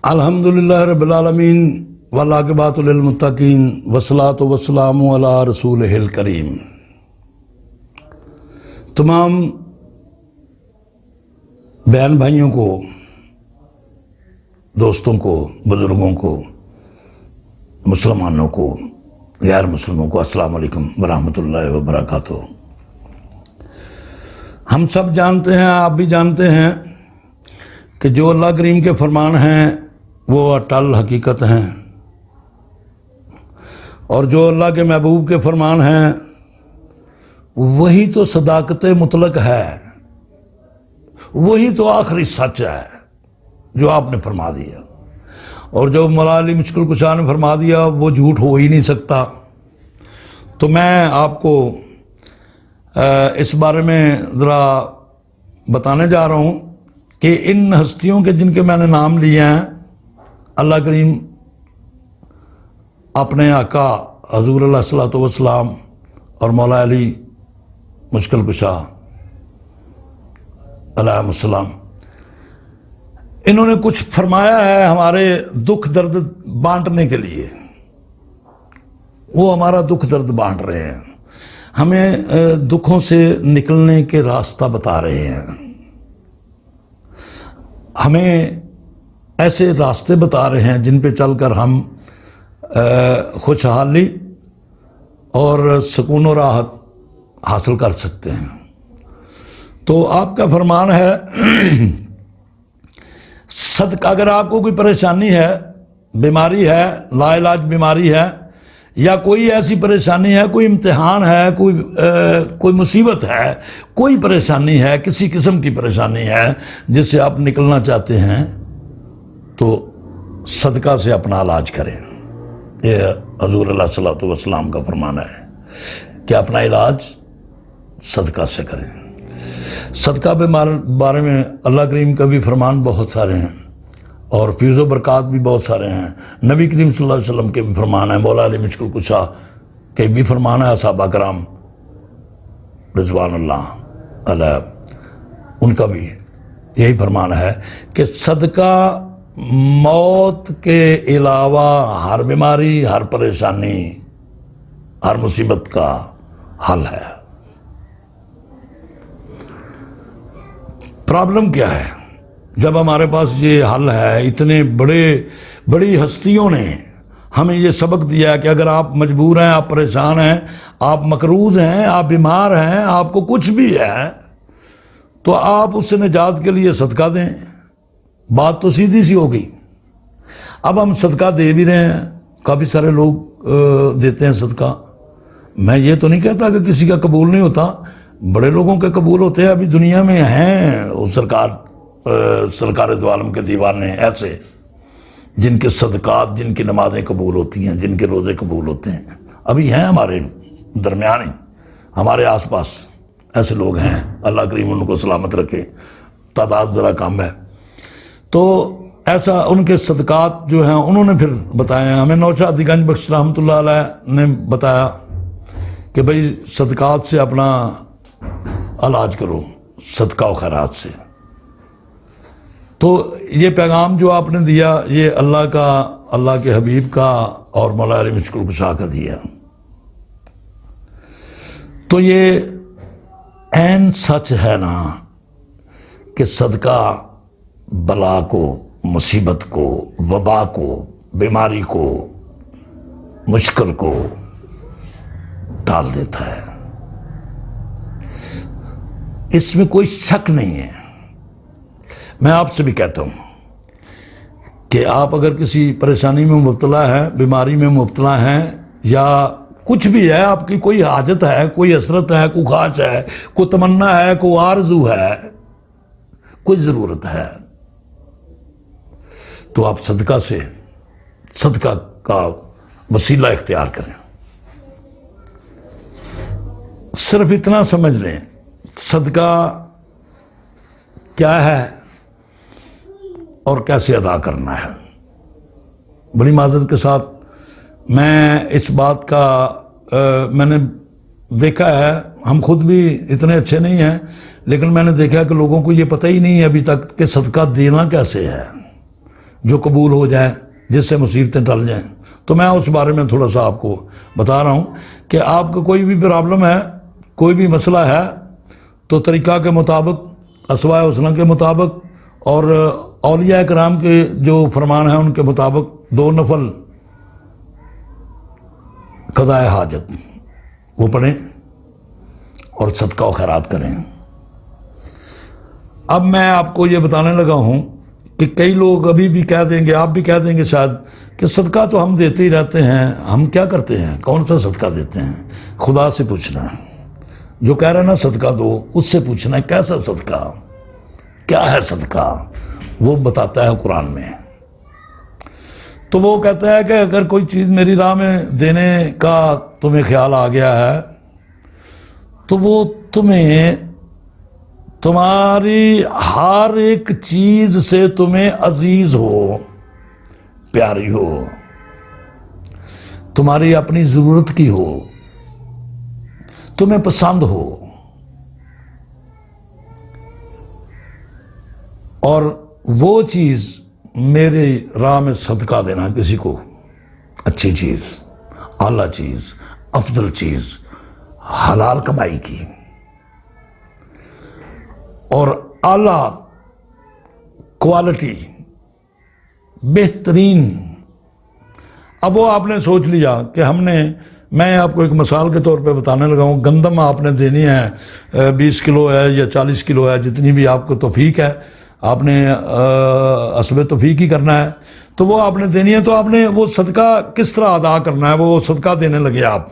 الحمدللہ رب العالمین والعاقبۃ للمتقین والصلاۃ والسلام علی رسولہ الکریم۔ تمام بہن بھائیوں کو، دوستوں کو، بزرگوں کو، مسلمانوں کو، غیر مسلموں کو السلام علیکم ورحمۃ اللہ وبرکاتہ۔ ہم سب جانتے ہیں، آپ بھی جانتے ہیں کہ جو اللہ کریم کے فرمان ہیں وہ اٹل حقیقت ہیں، اور جو اللہ کے محبوب کے فرمان ہیں وہی تو صداقت مطلق ہے، وہی تو آخری سچ ہے جو آپ نے فرما دیا، اور جو مولا علی مشکل کشا نے فرما دیا وہ جھوٹ ہو ہی نہیں سکتا۔ تو میں آپ کو اس بارے میں ذرا بتانے جا رہا ہوں کہ ان ہستیوں کے جن کے میں نے نام لیے ہیں، اللہ کریم اپنے آقا حضور علیہ الصلوۃ والسلام اور مولا علی مشکل کشا علیہ السلام، انہوں نے کچھ فرمایا ہے ہمارے دکھ درد بانٹنے کے لیے۔ وہ ہمارا دکھ درد بانٹ رہے ہیں، ہمیں دکھوں سے نکلنے کے راستہ بتا رہے ہیں، ہمیں ایسے راستے بتا رہے ہیں جن پہ چل کر ہم خوشحالی اور سکون و راحت حاصل کر سکتے ہیں۔ تو آپ کا فرمان ہے صدقہ، اگر آپ کو کوئی پریشانی ہے، بیماری ہے، لا علاج بیماری ہے، یا کوئی ایسی پریشانی ہے، کوئی امتحان ہے، کوئی مصیبت ہے، کوئی پریشانی ہے، کسی قسم کی پریشانی ہے جس سے آپ نکلنا چاہتے ہیں، تو صدقہ سے اپنا علاج کریں۔ یہ حضور علیہ الصلوۃ والسلام کا فرمان ہے کہ اپنا علاج صدقہ سے کریں۔ صدقہ کے بارے میں اللہ کریم کا بھی فرمان بہت سارے ہیں، اور فیض و برکات بھی بہت سارے ہیں۔ نبی کریم صلی اللہ علیہ وسلم کے بھی فرمان ہیں، مولا علی مشکل کشا کے بھی فرمان ہے، صحابہ کرام رضوان اللہ علیہ ان کا بھی یہی فرمان ہے کہ صدقہ موت کے علاوہ ہر بیماری، ہر پریشانی، ہر مصیبت کا حل ہے۔ پرابلم کیا ہے؟ جب ہمارے پاس یہ حل ہے، اتنے بڑی ہستیوں نے ہمیں یہ سبق دیا ہے کہ اگر آپ مجبور ہیں، آپ پریشان ہیں، آپ مقروض ہیں، آپ بیمار ہیں، آپ کو کچھ بھی ہے، تو آپ اس سے نجات کے لیے صدقہ دیں۔ بات تو سیدھی سی ہو گئی۔ اب ہم صدقہ دے بھی رہے ہیں، کافی سارے لوگ دیتے ہیں صدقہ۔ میں یہ تو نہیں کہتا کہ کسی کا قبول نہیں ہوتا، بڑے لوگوں کے قبول ہوتے ہیں، ابھی دنیا میں ہیں وہ سرکار دو عالم کے دیوانے ایسے جن کے صدقات، جن کی نمازیں قبول ہوتی ہیں، جن کے روزے قبول ہوتے ہیں، ابھی ہیں ہمارے درمیان ہی، ہمارے آس پاس ایسے لوگ ہیں۔ اللہ کریم ان کو سلامت رکھے، تعداد ذرا کم ہے۔ تو ایسا ان کے صدقات جو ہیں انہوں نے پھر بتایا ہیں ہمیں۔ نوشاد گنج بخش رحمۃ اللہ علیہ نے بتایا کہ بھئی صدقات سے اپنا علاج کرو، صدقہ و خیرات سے۔ تو یہ پیغام جو آپ نے دیا، یہ اللہ کے حبیب کا اور مولا علی مشکل کشا کا دیا، تو یہ عین سچ ہے نا کہ صدقہ بلا کو، مصیبت کو، وبا کو، بیماری کو، مشکل کو ٹال دیتا ہے۔ اس میں کوئی شک نہیں ہے۔ میں آپ سے بھی کہتا ہوں کہ آپ اگر کسی پریشانی میں مبتلا ہے، بیماری میں مبتلا ہیں، یا کچھ بھی ہے، آپ کی کوئی حاجت ہے، کوئی حسرت ہے، کوئی خواہش ہے، کوئی تمنا ہے، کوئی آرزو ہے، کوئی ضرورت ہے، تو آپ صدقہ کا وسیلہ اختیار کریں۔ صرف اتنا سمجھ لیں صدقہ کیا ہے اور کیسے ادا کرنا ہے۔ بڑی معذرت کے ساتھ میں اس بات کا میں نے دیکھا ہے، ہم خود بھی اتنے اچھے نہیں ہیں، لیکن میں نے دیکھا کہ لوگوں کو یہ پتہ ہی نہیں ہے ابھی تک کہ صدقہ دینا کیسے ہے۔ جو قبول ہو جائے، جس سے مصیبتیں ٹل جائیں. تو میں اس بارے میں تھوڑا سا آپ کو بتا رہا ہوں کہ آپ کو کوئی بھی پرابلم ہے، کوئی بھی مسئلہ ہے، تو طریقہ کے مطابق، اسماء حسنہ کے مطابق اور اولیاء کرام کے جو فرمان ہیں ان کے مطابق 2 نفل قضاء حاجت وہ پڑھیں اور صدقہ و خیرات کریں. اب میں آپ کو یہ بتانے لگا ہوں کہ کئی لوگ ابھی بھی کہہ دیں گے، آپ بھی کہہ دیں گے شاید، کہ صدقہ تو ہم دیتے ہی رہتے ہیں، ہم کیا کرتے ہیں، کون سا صدقہ دیتے ہیں. خدا سے پوچھنا، جو کہہ رہا ہے نا صدقہ دو، اس سے پوچھنا ہے کیسا صدقہ، کیا ہے صدقہ، وہ بتاتا ہے قرآن میں. تو وہ کہتا ہے کہ اگر کوئی چیز میری راہ میں دینے کا تمہیں خیال آ گیا ہے تو وہ تمہیں تمہاری ہر ایک چیز سے تمہیں عزیز ہو، پیاری ہو، تمہاری اپنی ضرورت کی ہو، تمہیں پسند ہو، اور وہ چیز میرے راہ میں صدقہ دینا کسی کو، اچھی چیز، اعلیٰ چیز، افضل چیز، حلال کمائی کی اور اعلیٰ کوالٹی، بہترین. اب وہ آپ نے سوچ لیا کہ میں آپ کو ایک مثال کے طور پہ بتانے لگا ہوں، گندم آپ نے دینی ہے 20 کلو ہے یا 40 کلو ہے، جتنی بھی آپ کو توفیق ہے، آپ نے حسب توفیق ہی کرنا ہے، تو وہ آپ نے دینی ہے. تو آپ نے وہ صدقہ کس طرح ادا کرنا ہے، وہ صدقہ دینے لگے آپ.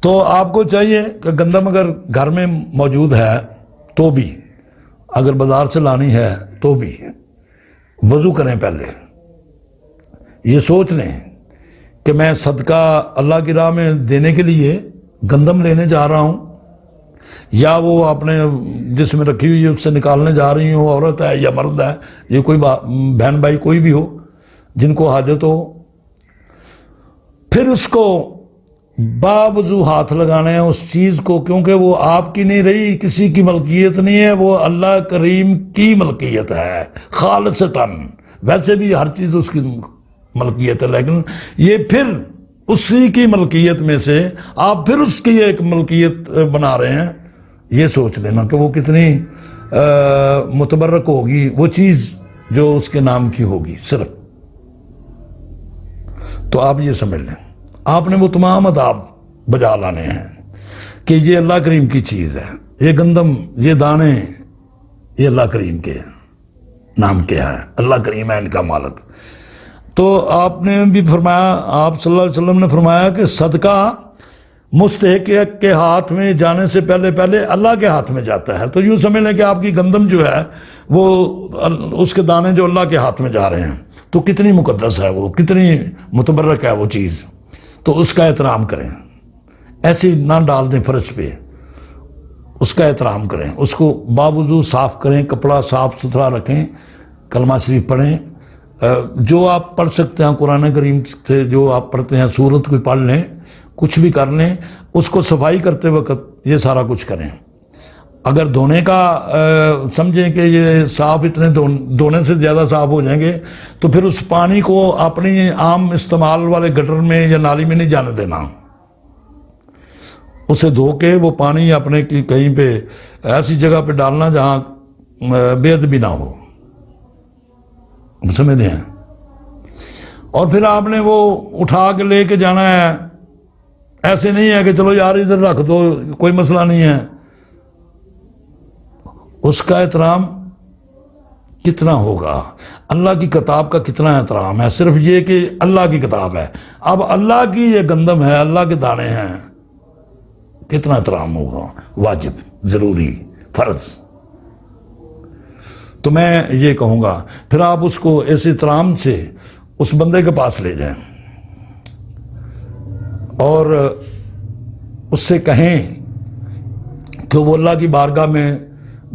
تو آپ کو چاہیے کہ گندم اگر گھر میں موجود ہے تو بھی، اگر بازار سے لانی ہے تو بھی، وضو کریں پہلے، یہ سوچ لیں کہ میں صدقہ اللہ کی راہ میں دینے کے لیے گندم لینے جا رہا ہوں، یا وہ آپ نے جس میں رکھی ہوئی ہے اس سے نکالنے جا رہی ہوں، عورت ہے یا مرد ہے، یہ کوئی بہن بھائی کوئی بھی ہو جن کو حاجت ہو. پھر اس کو باوضو ہاتھ لگانے ہیں اس چیز کو، کیونکہ وہ آپ کی نہیں رہی، کسی کی ملکیت نہیں ہے، وہ اللہ کریم کی ملکیت ہے خالصتاً. ویسے بھی ہر چیز اس کی ملکیت ہے، لیکن یہ پھر اسی کی ملکیت میں سے آپ پھر اس کی ایک ملکیت بنا رہے ہیں. یہ سوچ لینا کہ وہ کتنی متبرک ہوگی وہ چیز جو اس کے نام کی ہوگی صرف. تو آپ یہ سمجھ لیں، آپ نے وہ تمام آداب بجا لانے ہیں کہ یہ اللہ کریم کی چیز ہے، یہ گندم، یہ دانے، یہ اللہ کریم کے نام کیا ہے، اللہ کریم ہے ان کا مالک. تو آپ نے بھی فرمایا، آپ صلی اللہ علیہ وسلم نے فرمایا کہ صدقہ مستحق کے ہاتھ میں جانے سے پہلے اللہ کے ہاتھ میں جاتا ہے. تو یوں سمجھ لیں کہ آپ کی گندم جو ہے وہ اس کے دانے جو اللہ کے ہاتھ میں جا رہے ہیں، تو کتنی مقدس ہے وہ، کتنی متبرک ہے وہ چیز. تو اس کا احترام کریں، ایسے نہ ڈال دیں فرش پہ، اس کا احترام کریں، اس کو باوضو صاف کریں، کپڑا صاف ستھرا رکھیں، کلمہ شریف پڑھیں، جو آپ پڑھ سکتے ہیں قرآن کریم سے جو آپ پڑھتے ہیں، سورت کوئی پڑھ لیں، کچھ بھی کر لیں، اس کو صفائی کرتے وقت یہ سارا کچھ کریں. اگر دھونے کا سمجھیں کہ یہ صاف اتنے دھونے سے زیادہ صاف ہو جائیں گے تو پھر اس پانی کو اپنی عام استعمال والے گٹر میں یا نالی میں نہیں جانے دینا. اسے دھو کے وہ پانی اپنے کی کہیں پہ ایسی جگہ پہ ڈالنا جہاں بے ادبی نہ ہو، سمجھ رہے ہیں. اور پھر آپ نے وہ اٹھا کے لے کے جانا ہے، ایسے نہیں ہے کہ چلو یار ادھر رکھ دو کوئی مسئلہ نہیں ہے. اس کا احترام کتنا ہوگا، اللہ کی کتاب کا کتنا احترام ہے، صرف یہ کہ اللہ کی کتاب ہے، اب اللہ کی یہ گندم ہے، اللہ کے دانے ہیں، کتنا احترام ہوگا، واجب، ضروری، فرض. تو میں یہ کہوں گا پھر آپ اس کو اس احترام سے اس بندے کے پاس لے جائیں اور اس سے کہیں کہ وہ اللہ کی بارگاہ میں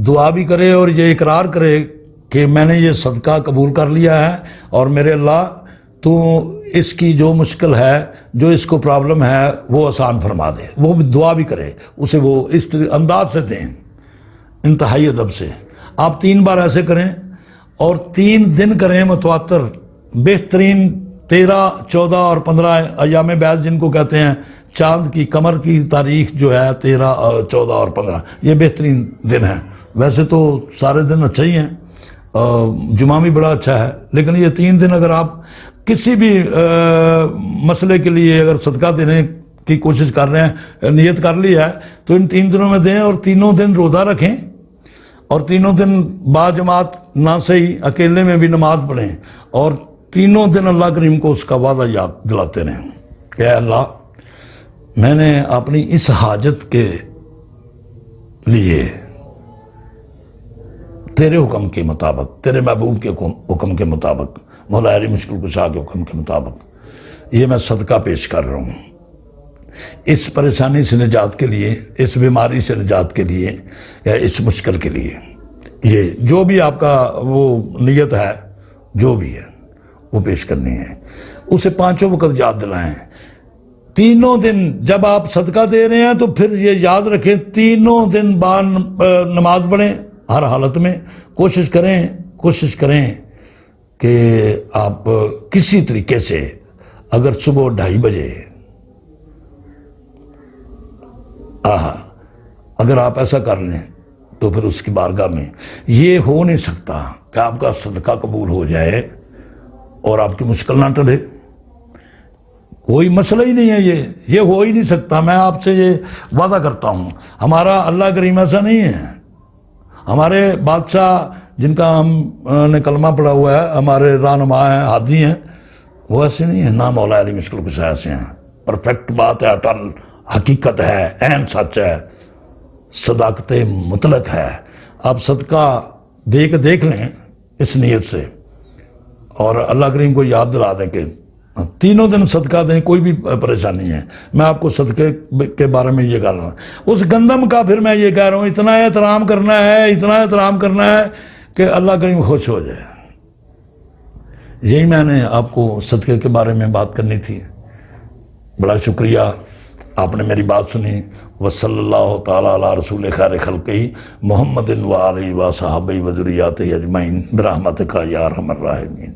دعا بھی کرے اور یہ اقرار کرے کہ میں نے یہ صدقہ قبول کر لیا ہے، اور میرے اللہ تو اس کی جو مشکل ہے، جو اس کو پرابلم ہے وہ آسان فرما دے. وہ دعا بھی کرے، اسے وہ اس انداز سے دیں، انتہائی ادب سے. آپ 3 بار ایسے کریں اور 3 دن کریں متواتر، بہترین 13، 14 اور 15 ایام بیض جن کو کہتے ہیں، چاند کی قمر کی تاریخ جو ہے 13، 14 اور 15، یہ بہترین دن ہیں۔ ویسے تو سارے دن اچھا ہی ہیں، جمعہ بھی بڑا اچھا ہے، لیکن یہ 3 دن اگر آپ کسی بھی مسئلے کے لیے اگر صدقہ دینے کی کوشش کر رہے ہیں، نیت کر لی ہے، تو ان 3 دنوں میں دیں، اور تینوں دن روزہ رکھیں، اور تینوں دن با جماعت نہ صحیح اکیلے میں بھی نماز پڑھیں، اور تینوں دن اللہ کریم کو اس کا وعدہ یاد دلاتے رہیں کہ اے اللہ، میں نے اپنی اس حاجت کے لیے تیرے حکم کے مطابق، تیرے محبوب کے حکم کے مطابق، مولا علی مشکل کشا کے حکم کے مطابق یہ میں صدقہ پیش کر رہا ہوں، اس پریشانی سے نجات کے لیے، اس بیماری سے نجات کے لیے، یا اس مشکل کے لیے۔ یہ جو بھی آپ کا وہ نیت ہے، جو بھی ہے وہ پیش کرنی ہے، اسے 5 وقت یاد دلائیں۔ تینوں دن جب آپ صدقہ دے رہے ہیں تو پھر یہ یاد رکھیں، تینوں دن بعد نماز پڑھیں، ہر حالت میں کوشش کریں کہ آپ کسی طریقے سے، اگر صبح 2:30 بجے اگر آپ ایسا کر لیں تو پھر اس کی بارگاہ میں یہ ہو نہیں سکتا کہ آپ کا صدقہ قبول ہو جائے اور آپ کی مشکل نہ ٹلے۔ کوئی مسئلہ ہی نہیں ہے، یہ ہو ہی نہیں سکتا۔ میں آپ سے یہ وعدہ کرتا ہوں، ہمارا اللہ کریم ایسا نہیں ہے۔ ہمارے بادشاہ جن کا ہم نے کلمہ پڑھا ہوا ہے، ہمارے رہنما ہیں، ہادی ہیں، وہ ایسے نہیں ہیں، نہ مولا علی مشکل کشا ایسے ہیں۔ پرفیکٹ بات ہے، اٹل حقیقت ہے، عین سچ ہے، صداقت مطلق ہے۔ آپ صدقہ دے کے دیکھ لیں اس نیت سے، اور اللہ کریم کو یاد دلا دیں کہ تینوں دن صدقہ دیں، کوئی بھی پریشانی ہے۔ میں آپ کو صدقے کے بارے میں یہ کہہ رہا ہوں، اس گندم کا پھر میں یہ کہہ رہا ہوں، اتنا احترام کرنا ہے کہ اللہ کریم خوش ہو جائے۔ یہی میں نے آپ کو صدقے کے بارے میں بات کرنی تھی۔ بڑا شکریہ، آپ نے میری بات سنی۔ وصلی اللہ تعالیٰ علی رسول خیر خلقہ محمد وآلہ وصحبہ وذریاتہ اجمعین برحمتک یا ارحم الراحمین۔